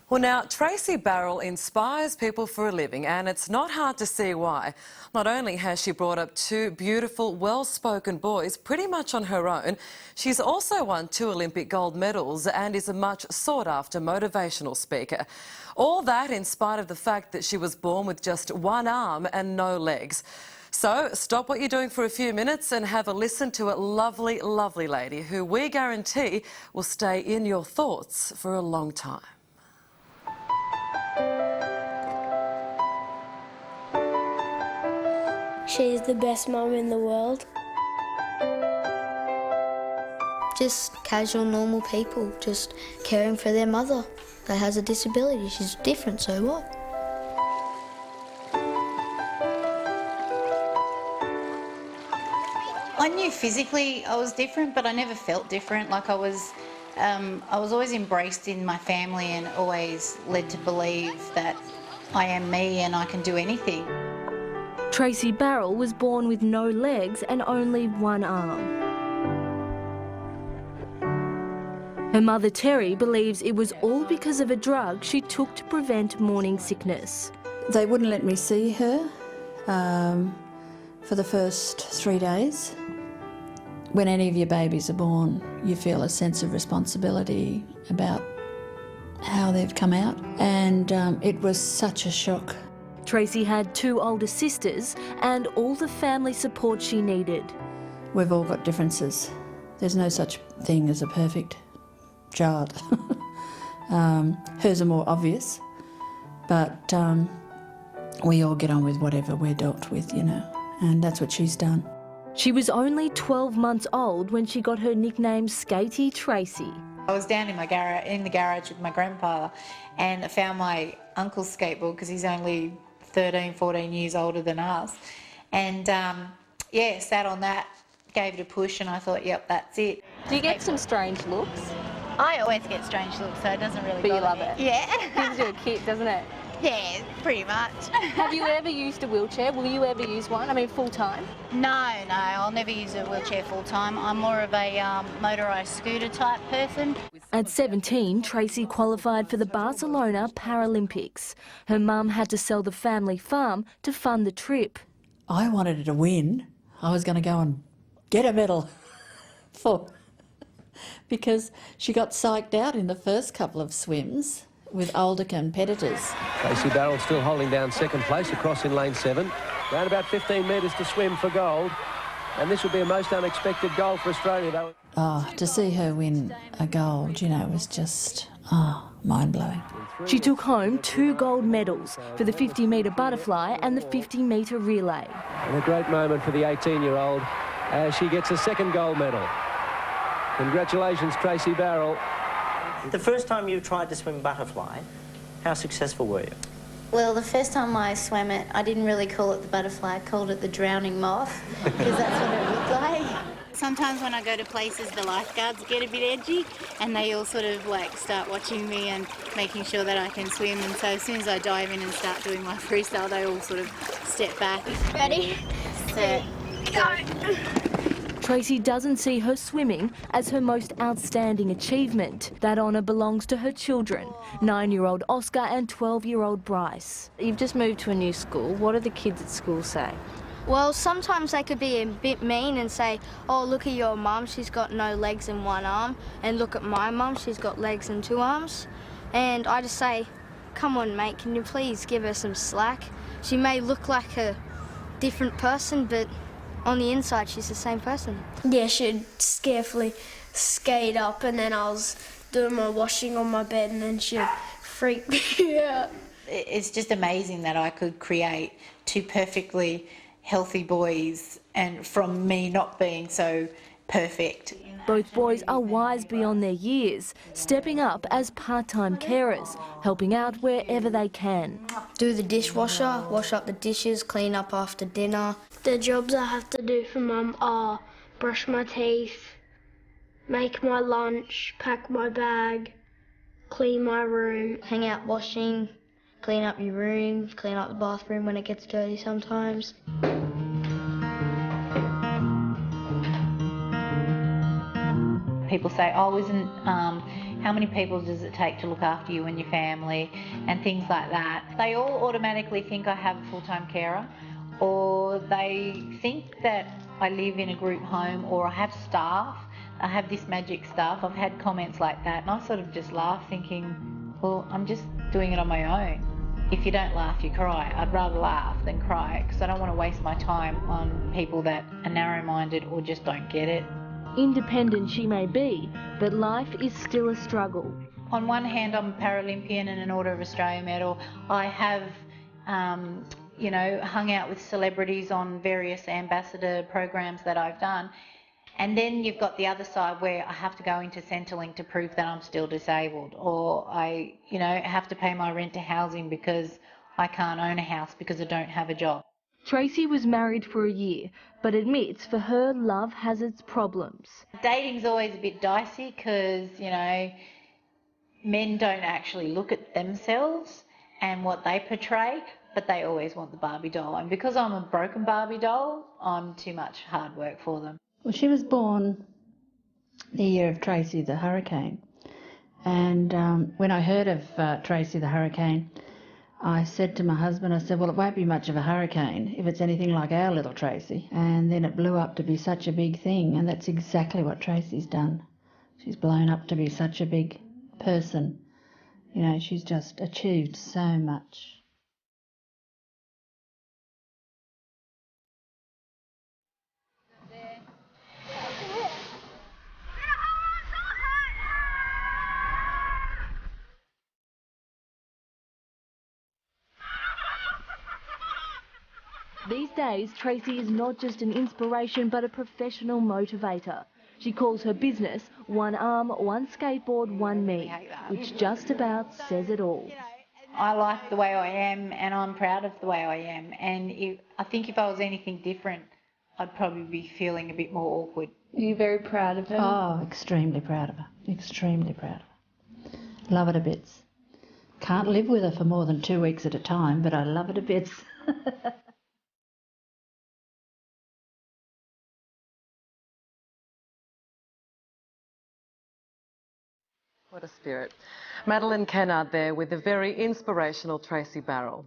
Well, now, Tracy Barrell inspires people for a living, and it's not hard to see why. Not only has she brought up two beautiful, well-spoken boys pretty much on her own, she's also won 2 Olympic gold medals and is a much sought-after motivational speaker. All that in spite of the fact that she was born with just one arm and no legs. So stop what you're doing for a few minutes and have a listen to a lovely, lovely lady who we guarantee will stay in your thoughts for a long time. She's the best mum in the world. Just casual, normal people, just caring for their mother that has a disability. She's different, so what? I knew physically I was different, but I never felt different. Like I was always embraced in my family and always led to believe that I am me and I can do anything. Tracy Barrell was born with no legs and only one arm. Her mother Terry believes it was all because of a drug she took to prevent morning sickness. They wouldn't let me see her for the first 3 days. When any of your babies are born, you feel a sense of responsibility about how they've come out, and it was such a shock. Tracy had 2 older sisters and all the family support she needed. We've all got differences. There's no such thing as a perfect child. Hers are more obvious, but we all get on with whatever we're dealt with, you know, and that's what she's done. She was only 12 months old when she got her nickname Skatey Tracy. I was down in the garage with my grandpa, and I found my uncle's skateboard because he's only 13, 14 years older than us. And yeah, sat on that, gave it a push, and I thought, yep, that's it. Do you get some strange looks? I always get strange looks, so it doesn't really But you bother love me. it? Yeah. Gives you a kick, doesn't it? Yeah, pretty much. Have you ever used a wheelchair? Will you ever use one? I mean, full time? No, I'll never use a wheelchair full time. I'm more of a motorised scooter type person. At 17, Tracy qualified for the Barcelona Paralympics. Her mum had to sell the family farm to fund the trip. I wanted her to win. I was going to go and get a medal because she got psyched out in the first couple of swims with older competitors. Tracy Barrell still holding down second place across in lane 7. Around about 15 metres to swim for gold. And this would be a most unexpected goal for Australia, though. Oh, to see her win a gold, you know, was just, mind-blowing. She took home 2 gold medals for the 50-metre butterfly and the 50-metre relay. And a great moment for the 18-year-old as she gets a second gold medal. Congratulations, Tracy Barrell. The first time you tried to swim butterfly, how successful were you? Well, the first time I swam it, I didn't really call it the butterfly, I called it the drowning moth, because that's what it looked like. Sometimes when I go to places, the lifeguards get a bit edgy, and they all sort of like start watching me and making sure that I can swim. And so as soon as I dive in and start doing my freestyle, they all sort of step back. Ready? Set, Go! Tracy doesn't see her swimming as her most outstanding achievement. That honour belongs to her children, 9-year-old Oscar and 12-year-old Bryce. You've just moved to a new school. What do the kids at school say? Well, sometimes they could be a bit mean and say, oh, look at your mum, she's got no legs and one arm, and look at my mum, she's got legs and 2 arms. And I just say, come on, mate, can you please give her some slack? She may look like a different person, but on the inside, she's the same person. Yeah, she'd carefully skate up, and then I was doing my washing on my bed, and then she'd freak me out. It's just amazing that I could create 2 perfectly healthy boys, and from me not being so perfect. Both boys are wise beyond their years, stepping up as part-time carers, helping out wherever they can. Do the dishwasher, wash up the dishes, clean up after dinner. The jobs I have to do for Mum are brush my teeth, make my lunch, pack my bag, clean my room. Hang out washing, clean up your room, clean up the bathroom when it gets dirty sometimes. People say, oh, isn't how many people does it take to look after you and your family and things like that. They all automatically think I have a full-time carer, or they think that I live in a group home, or I have staff, I have this magic staff. I've had comments like that, and I sort of just laugh thinking, well, I'm just doing it on my own. If you don't laugh, you cry. I'd rather laugh than cry, because I don't want to waste my time on people that are narrow-minded or just don't get it. Independent she may be, but life is still a struggle. On one hand, I'm a Paralympian and an Order of Australia medal. I have, you know, hung out with celebrities on various ambassador programs that I've done. And then you've got the other side where I have to go into Centrelink to prove that I'm still disabled, or I, you know, have to pay my rent to housing because I can't own a house because I don't have a job. Tracy was married for a year, but admits for her love has its problems. Dating's always a bit dicey because, you know, men don't actually look at themselves and what they portray, but they always want the Barbie doll. And because I'm a broken Barbie doll, I'm too much hard work for them. Well, she was born the year of Tracy the Hurricane, and when I heard of Tracy the Hurricane, I said to my husband, I said, well, it won't be much of a hurricane if it's anything like our little Tracy. And then it blew up to be such a big thing, and that's exactly what Tracy's done. She's blown up to be such a big person. You know, she's just achieved so much. These days, Tracy is not just an inspiration but a professional motivator. She calls her business One Arm, One Skateboard, One Me, which just about says it all. I like the way I am, and I'm proud of the way I am. And I think if I was anything different, I'd probably be feeling a bit more awkward. Are you very proud of her? Oh, extremely proud of her. Extremely proud of her. Love her to bits. Can't live with her for more than 2 weeks at a time, but I love her to bits. What a spirit. Madeline Kennard there with the very inspirational Tracy Barrell.